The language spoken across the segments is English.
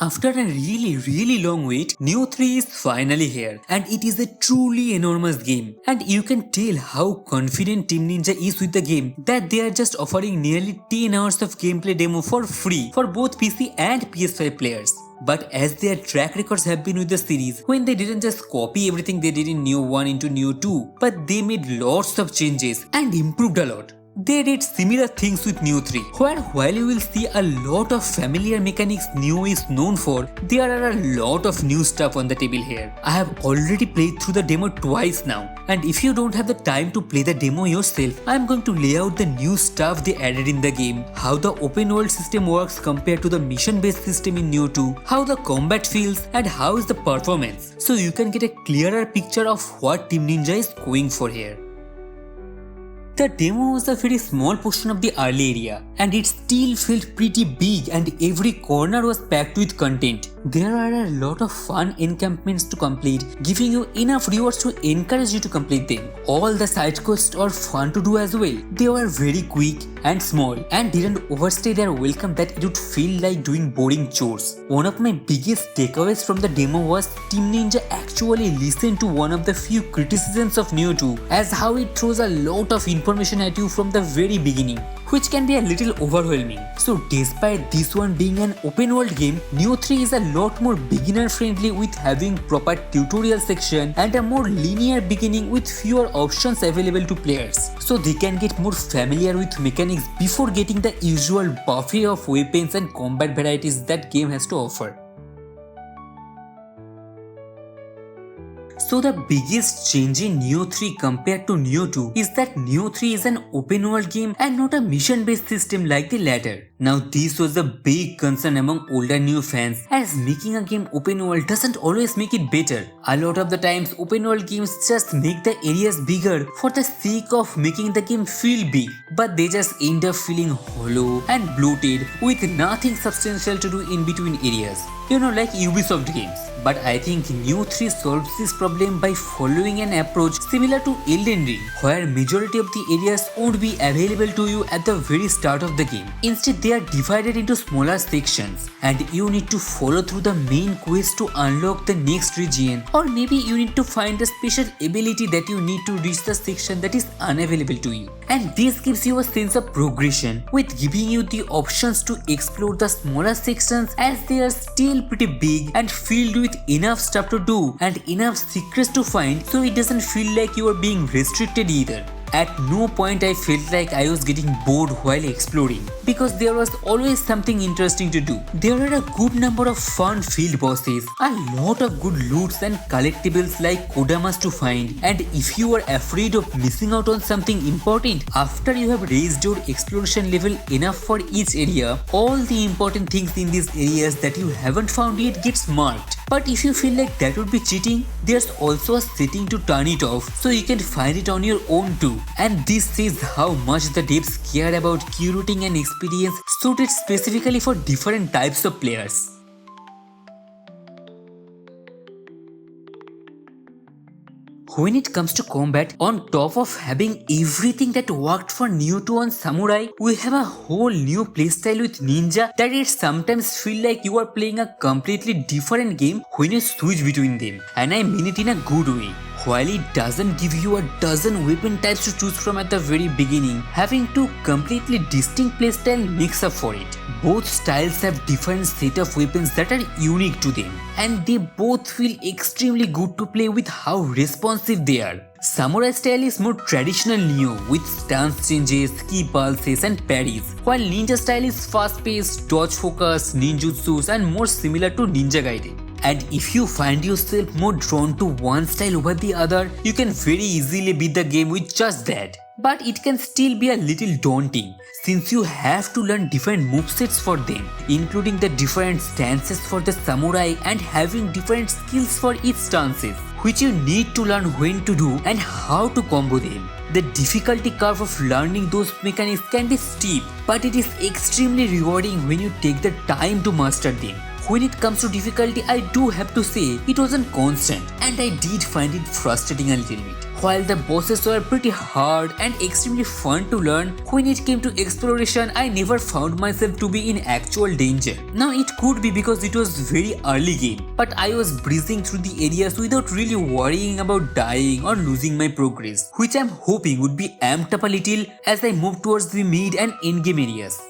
After a really long wait, Nioh 3 is finally here and it is a truly enormous game, and you can tell how confident Team Ninja is with the game that they are just offering nearly 10 hours of gameplay demo for free for both PC and PS5 players. But as their track records have been with the series, when they didn't just copy everything they did in Nioh 1 into Nioh 2, but they made lots of changes and improved a lot. They did similar things with Nioh 3, where while you will see a lot of familiar mechanics Nioh is known for, there are a lot of new stuff on the table here. I have already played through the demo twice now, and if you don't have the time to play the demo yourself, I am going to lay out the new stuff they added in the game, how the open world system works compared to the mission based system in Nioh 2, how the combat feels, and how is the performance, so you can get a clearer picture of what Team Ninja is going for here. The demo was a very small portion of the early area, and it still felt pretty big and every corner was packed with content. There are a lot of fun encampments to complete, giving you enough rewards to encourage you to complete them. All the side quests are fun to do as well. They were very quick and small and didn't overstay their welcome that it would feel like doing boring chores. One of my biggest takeaways from the demo was Team Ninja actually listened to one of the few criticisms of Nioh 2, as how it throws a lot of information at you from the very beginning, which can be a little overwhelming. So despite this one being an open world game, Nioh 3 is a lot more beginner friendly with having proper tutorial section and a more linear beginning with fewer options available to players, so they can get more familiar with mechanics before getting the usual buffet of weapons and combat varieties that game has to offer. So the biggest change in Nioh 3 compared to Nioh 2 is that Nioh 3 is an open world game and not a mission based system like the latter. Now this was a big concern among older Nioh fans, as making a game open world doesn't always make it better. A lot of the times open world games just make the areas bigger for the sake of making the game feel big, but they just end up feeling hollow and bloated with nothing substantial to do in between areas. You know, like Ubisoft games. But I think Nioh 3 solves this problem by following an approach similar to Elden Ring, where majority of the areas won't be available to you at the very start of the game. Instead, they are divided into smaller sections, and you need to follow through the main quest to unlock the next region, or maybe you need to find a special ability that you need to reach the section that is unavailable to you. And this gives you a sense of progression, with giving you the options to explore the smaller sections as they are still pretty big and filled with enough stuff to do and enough secrets to find, so it doesn't feel like you are being restricted either. At no point I felt like I was getting bored while exploring, because there was always something interesting to do. There are a good number of fun field bosses, a lot of good loots and collectibles like Kodamas to find, and if you are afraid of missing out on something important, after you have raised your exploration level enough for each area, all the important things in these areas that you haven't found yet gets marked. But if you feel like that would be cheating, there's also a setting to turn it off so you can find it on your own too. And this says how much the devs care about curating an experience suited specifically for different types of players. When it comes to combat, on top of having everything that worked for Nioh 2 on Samurai, we have a whole new playstyle with Ninja that it sometimes feel like you are playing a completely different game when you switch between them. And I mean it in a good way. While it doesn't give you a dozen weapon types to choose from at the very beginning, having two completely distinct playstyle makes up for it. Both styles have different set of weapons that are unique to them, and they both feel extremely good to play with how responsive they are. Samurai style is more traditional Nioh with stance changes, key pulses and parries, while Ninja style is fast-paced, dodge focused, ninjutsus and more similar to Ninja Gaiden. And if you find yourself more drawn to one style over the other, you can very easily beat the game with just that. But it can still be a little daunting, since you have to learn different movesets for them, including the different stances for the samurai and having different skills for each stances, which you need to learn when to do and how to combo them. The difficulty curve of learning those mechanics can be steep, but it is extremely rewarding when you take the time to master them. When it comes to difficulty, I do have to say it wasn't constant, and I did find it frustrating a little bit. while the bosses were pretty hard and extremely fun to learn, when it came to exploration, I never found myself to be in actual danger. Now it could be because it was very early game, but I was breezing through the areas without really worrying about dying or losing my progress, which I'm hoping would be amped up a little as I move towards the mid and end game areas.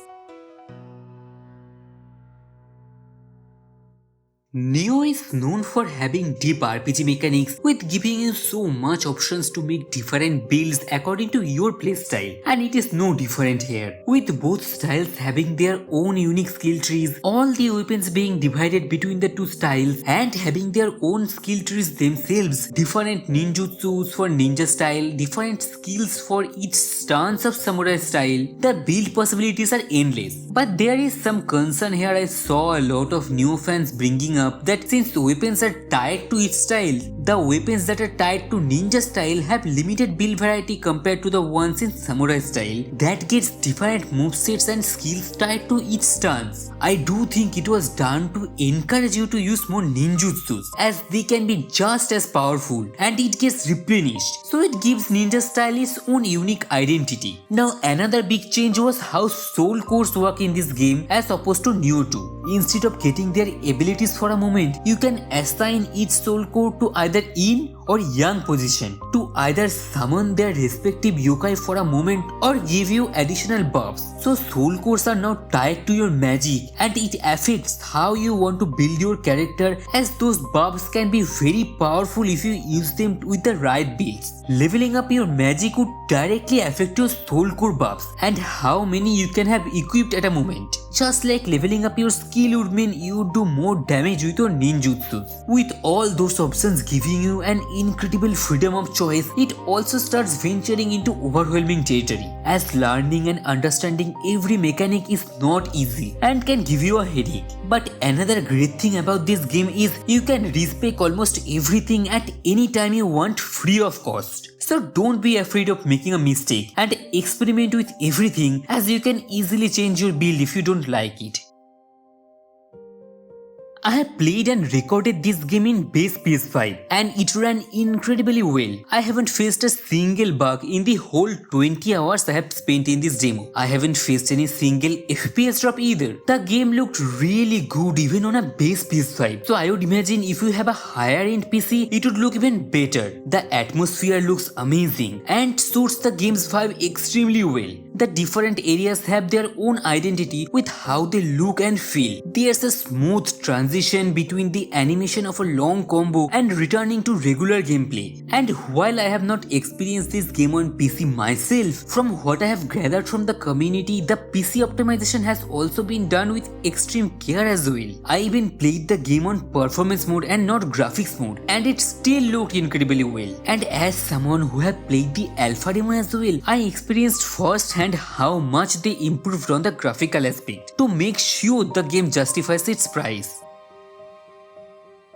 Nioh is known for having deep RPG mechanics with giving you so much options to make different builds according to your playstyle, and it is no different here. With both styles having their own unique skill trees, all the weapons being divided between the two styles and having their own skill trees themselves, different ninjutsus for ninja style, different skills for each stance of samurai style, the build possibilities are endless. But there is some concern here. I saw a lot of Nioh fans bringing up that since weapons are tied to each style, the weapons that are tied to ninja style have limited build variety compared to the ones in samurai style that gets different movesets and skills tied to each stance. I do think it was done to encourage you to use more ninjutsus, as they can be just as powerful and it gets replenished, so it gives ninja style its own unique identity. Now another big change was how soul cores work in this game as opposed to Nioh 2. Instead of getting their abilities for a moment, you can assign each soul core to either yin or yang position to either summon their respective yokai for a moment or give you additional buffs. So soul cores are now tied to your magic and it affects how you want to build your character, as those buffs can be very powerful if you use them with the right builds. Leveling up your magic would directly affect your soul core buffs and how many you can have equipped at a moment. Just like leveling up your skill would mean you would do more damage with your ninjutsus. With all those options giving you an incredible freedom of choice, it also starts venturing into overwhelming territory, as learning and understanding every mechanic is not easy and can give you a headache. But another great thing about this game is you can respec almost everything at any time you want, free of cost. So don't be afraid of making a mistake and experiment with everything, as you can easily change your build if you don't like it. I have played and recorded this game in base PS5 and it ran incredibly well. I haven't faced a single bug in the whole 20 hours I have spent in this demo. I haven't faced any single FPS drop either. The game looked really good even on a base PS5. So I would imagine if you have a higher end PC, it would look even better. The atmosphere looks amazing and suits the game's vibe extremely well. The different areas have their own identity with how they look and feel. There's a smooth transition between the animation of a long combo and returning to regular gameplay. And while I have not experienced this game on PC myself, from what I have gathered from the community, the PC optimization has also been done with extreme care as well. I even played the game on performance mode and not graphics mode, and it still looked incredibly well. And as someone who have played the alpha demo as well, I experienced firsthand how much they improved on the graphical aspect to make sure the game justifies its price.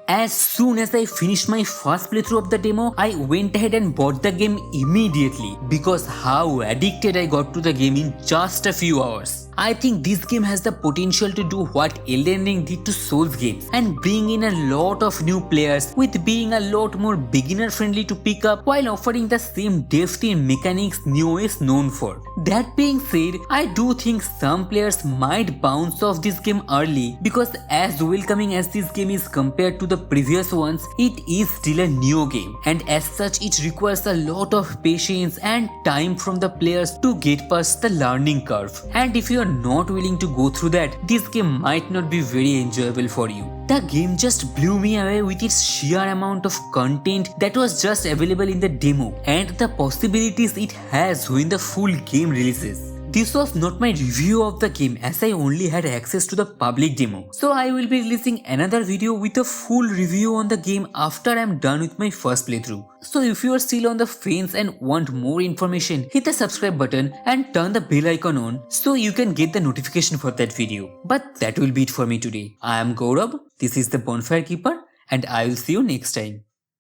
As soon as I finished my first playthrough of the demo, I went ahead and bought the game immediately because how addicted I got to the game in just a few hours. I think this game has the potential to do what Elden Ring did to Souls games and bring in a lot of new players, with being a lot more beginner friendly to pick up while offering the same depth in mechanics Nioh is known for. That being said, I do think some players might bounce off this game early because as welcoming as this game is compared to the previous ones, it is still a Nioh game, and as such it requires a lot of patience and time from the players to get past the learning curve. And if you are not willing to go through that, this game might not be very enjoyable for you. The game just blew me away with its sheer amount of content that was just available in the demo and the possibilities it has when the full game releases. This was not my review of the game as I only had access to the public demo. So I will be releasing another video with a full review on the game after I am done with my first playthrough. So if you are still on the fence and want more information, hit the subscribe button and turn the bell icon on so you can get the notification for that video. But that will be it for me today. I am Gaurav, this is the Bonfire Keeper, and I will see you next time.